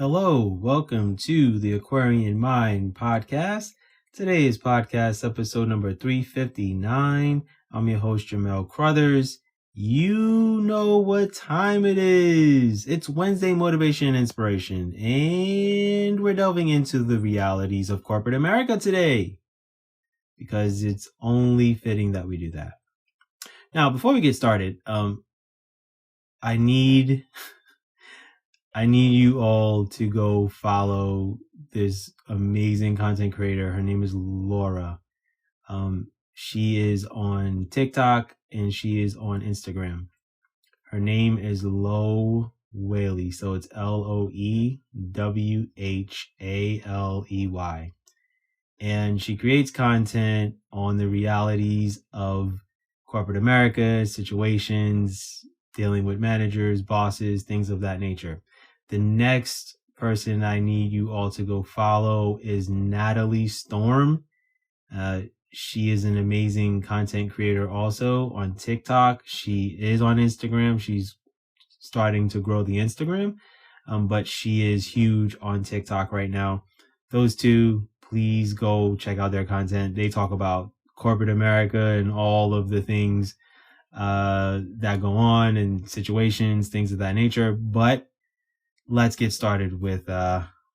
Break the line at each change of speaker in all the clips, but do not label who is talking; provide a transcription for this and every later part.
Hello, welcome to the Aquarian Mind podcast. Today is podcast episode number 359. I'm your host, Jamel Crothers. You know what time it is. It's Wednesday Motivation and Inspiration, and we're delving into the realities of corporate America today because it's only fitting that we do that. Now, before we get started, I need you all to go follow this amazing content creator. Her name is Laura. She is on TikTok and she is on Instagram. Her name is Lo Whaley. So it's Loewhaley. And she creates content on the realities of corporate America, situations, dealing with managers, bosses, things of that nature. The next person I need you all to go follow is Natalie Storm. She is an amazing content creator also on TikTok. She is on Instagram. She's starting to grow the Instagram, but she is huge on TikTok right now. Those two, please go check out their content. They talk about corporate America and all of the things that go on and situations, things of that nature. But let's get started with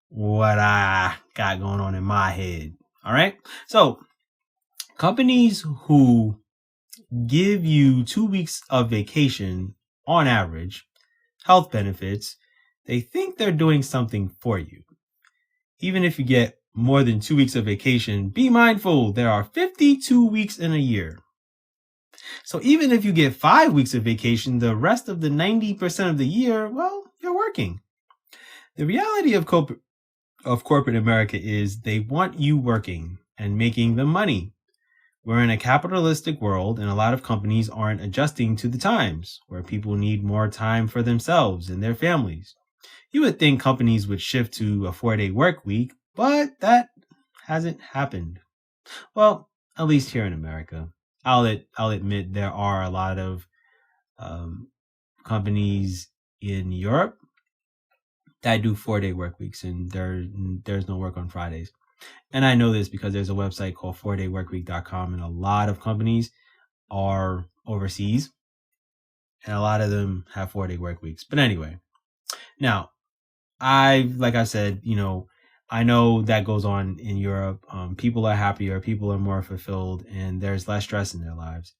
what I got going on in my head. All right. So companies who give you 2 weeks of vacation on average, health benefits, they think they're doing something for you. Even if you get more than 2 weeks of vacation, be mindful there are 52 weeks in a year. So even if you get 5 weeks of vacation, the rest of the 90% of the year, well, you're working. The reality of corporate America is they want you working and making the money. We're in a capitalistic world, and a lot of companies aren't adjusting to the times where people need more time for themselves and their families. You would think companies would shift to a 4-day work week, but that hasn't happened. Well, at least here in America. I'll admit there are a lot of companies in Europe that do 4-day work weeks, and there's no work on Fridays. And I know this because there's a website called 4dayworkweek.com, and a lot of companies are overseas, and a lot of them have 4-day work weeks. But anyway, now like I said, I know that goes on in Europe. People are happier, people are more fulfilled, and there's less stress in their lives.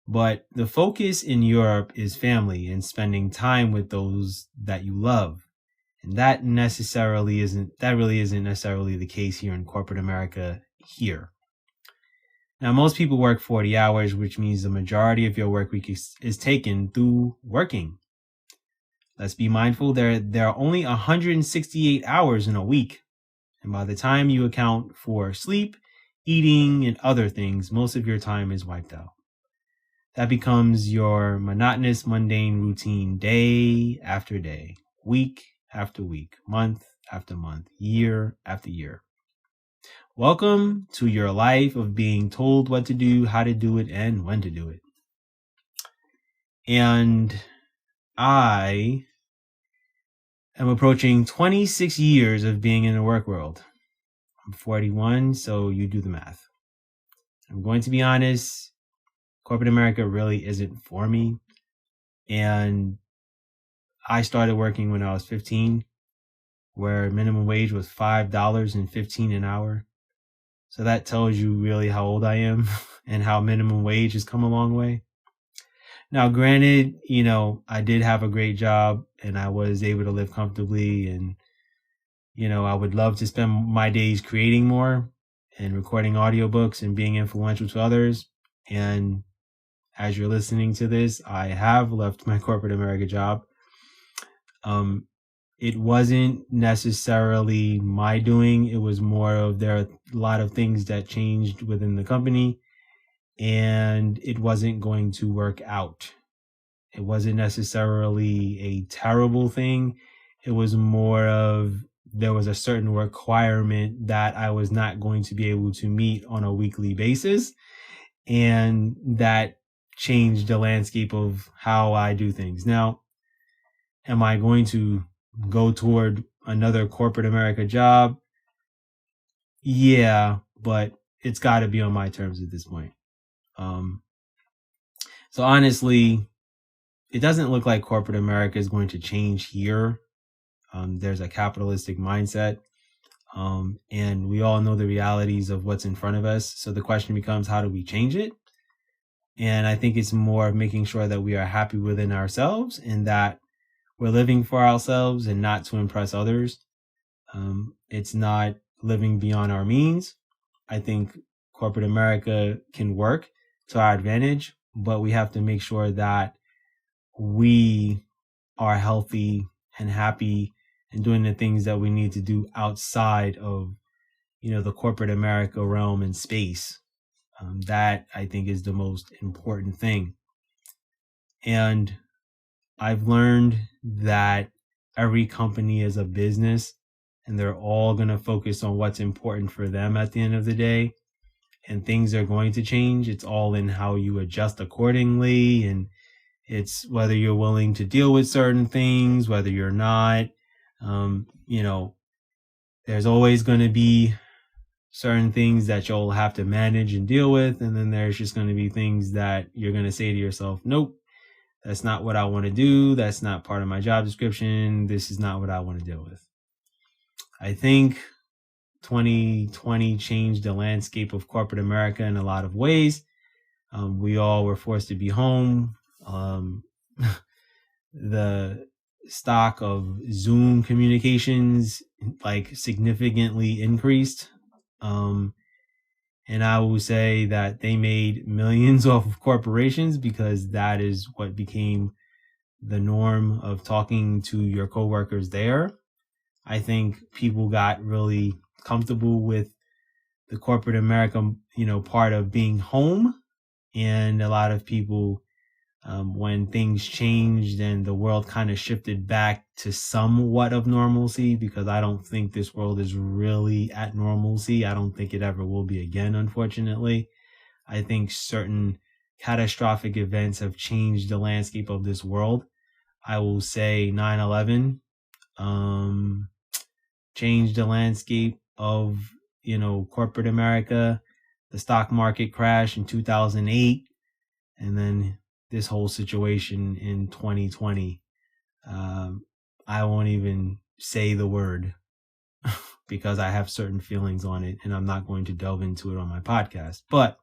But the focus in Europe is family and spending time with those that you love. And that really isn't necessarily the case here in corporate America here. Now, most people work 40 hours, which means the majority of your work week is taken through working. Let's be mindful, there are only 168 hours in a week. And by the time you account for sleep, eating, and other things, most of your time is wiped out. That becomes your monotonous, mundane routine day after day, week after week, month after month, year after year. Welcome to your life of being told what to do, how to do it, and when to do it. And I am approaching 26 years of being in the work world. I'm 41, so you do the math. I'm going to be honest, corporate America really isn't for me. And I started working when I was 15, where minimum wage was $5.15 an hour. So that tells you really how old I am and how minimum wage has come a long way. Now, granted, I did have a great job and I was able to live comfortably, and, I would love to spend my days creating more and recording audiobooks and being influential to others. And as you're listening to this, I have left my corporate America job. It wasn't necessarily my doing. It was more of there are a lot of things that changed within the company, and it wasn't going to work out. It wasn't necessarily a terrible thing. It was more of there was a certain requirement that I was not going to be able to meet on a weekly basis, and that changed the landscape of how I do things. Now, am I going to go toward another corporate America job? Yeah, but it's got to be on my terms at this point. So honestly, it doesn't look like corporate America is going to change here. There's a capitalistic mindset. And we all know the realities of what's in front of us. So the question becomes, how do we change it? And I think it's more of making sure that we are happy within ourselves and that we're living for ourselves and not to impress others. It's not living beyond our means. I think corporate America can work to our advantage, but we have to make sure that we are healthy and happy and doing the things that we need to do outside of, the corporate America realm and space. That I think is the most important thing. And I've learned that every company is a business and they're all going to focus on what's important for them at the end of the day. And things are going to change. It's all in how you adjust accordingly. And it's whether you're willing to deal with certain things, whether you're not. There's always going to be certain things that you'll have to manage and deal with. And then there's just going to be things that you're going to say to yourself, nope, that's not what I want to do. That's not part of my job description. This is not what I want to deal with. I think 2020 changed the landscape of corporate America in a lot of ways. We all were forced to be home. The stock of Zoom communications significantly increased. And I will say that they made millions off of corporations because that is what became the norm of talking to your coworkers there. I think people got really comfortable with the corporate America, part of being home. And a lot of people, when things changed and the world kind of shifted back to somewhat of normalcy, because I don't think this world is really at normalcy. I don't think it ever will be again, unfortunately. I think certain catastrophic events have changed the landscape of this world. I will say 9/11 changed the landscape of, corporate America, the stock market crash in 2008, and then this whole situation in 2020. I won't even say the word because I have certain feelings on it and I'm not going to delve into it on my podcast. But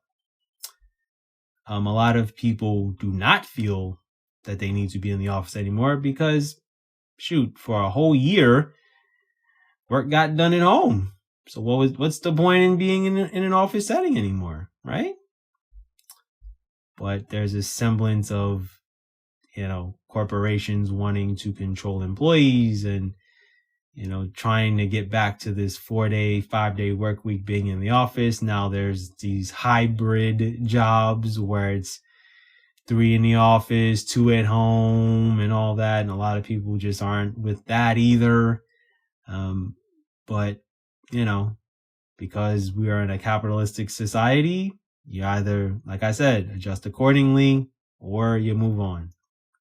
a lot of people do not feel that they need to be in the office anymore because, for a whole year, work got done at home. So what's the point in being in an office setting anymore, right? But there's a semblance of, corporations wanting to control employees and, trying to get back to this 4-day, 5-day work week being in the office. Now there's these hybrid jobs where it's 3 in the office, 2 at home and all that. And a lot of people just aren't with that either. But, because we are in a capitalistic society, you either, like I said, adjust accordingly or you move on.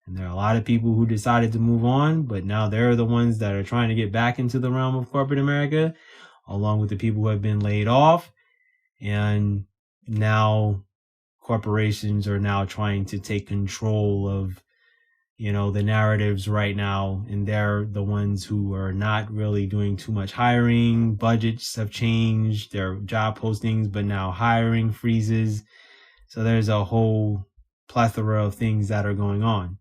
And there are a lot of people who decided to move on, but now they're the ones that are trying to get back into the realm of corporate America, along with the people who have been laid off. And now corporations are now trying to take control of, the narratives right now. And they're the ones who are not really doing too much hiring. Budgets have changed their job postings, but now hiring freezes. So there's a whole plethora of things that are going on.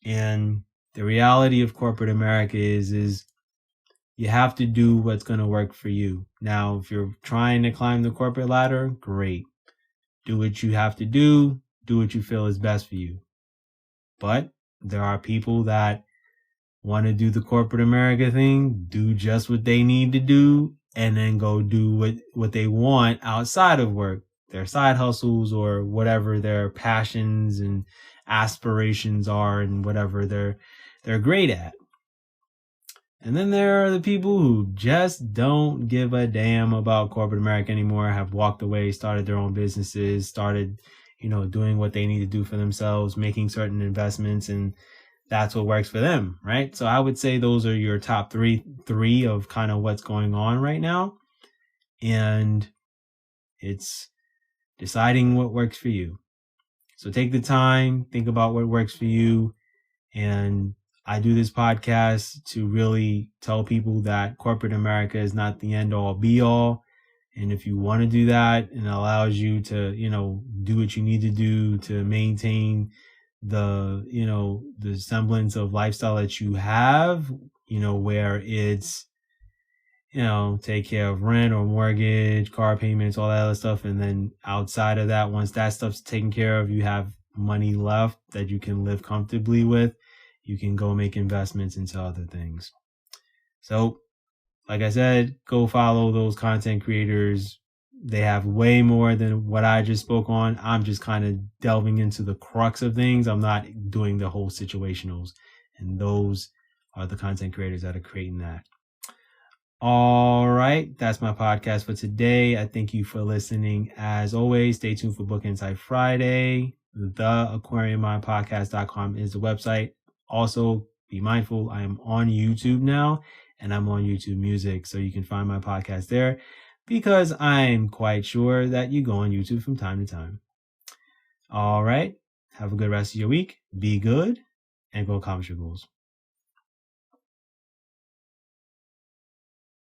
And the reality of corporate America is you have to do what's going to work for you. Now, if you're trying to climb the corporate ladder, great. Do what you have to do. Do what you feel is best for you. But there are people that want to do the corporate America thing, do just what they need to do, and then go do what they want outside of work, their side hustles or whatever their passions and aspirations are and whatever they're great at. And then there are the people who just don't give a damn about corporate America anymore, have walked away, started their own businesses, started, doing what they need to do for themselves, making certain investments, and that's what works for them, right? So I would say those are your top three of kind of what's going on right now. And it's deciding what works for you. So take the time, think about what works for you. And I do this podcast to really tell people that corporate America is not the end all be all. And if you want to do that, and it allows you to, do what you need to do to maintain the semblance of lifestyle that you have, where it's, take care of rent or mortgage, car payments, all that other stuff. And then outside of that, once that stuff's taken care of, you have money left that you can live comfortably with. You can go make investments into other things. So, like I said, go follow those content creators. They have way more than what I just spoke on. I'm just kind of delving into the crux of things. I'm not doing the whole situationals. And those are the content creators that are creating that. All right. That's my podcast for today. I thank you for listening. As always, stay tuned for Book Insight Friday. TheAquariumMindPodcast.com is the website. Also, be mindful, I am on YouTube now, and I'm on YouTube Music, so you can find my podcast there, because I'm quite sure that you go on YouTube from time to time. All right. Have a good rest of your week. Be good, and go accomplish your goals.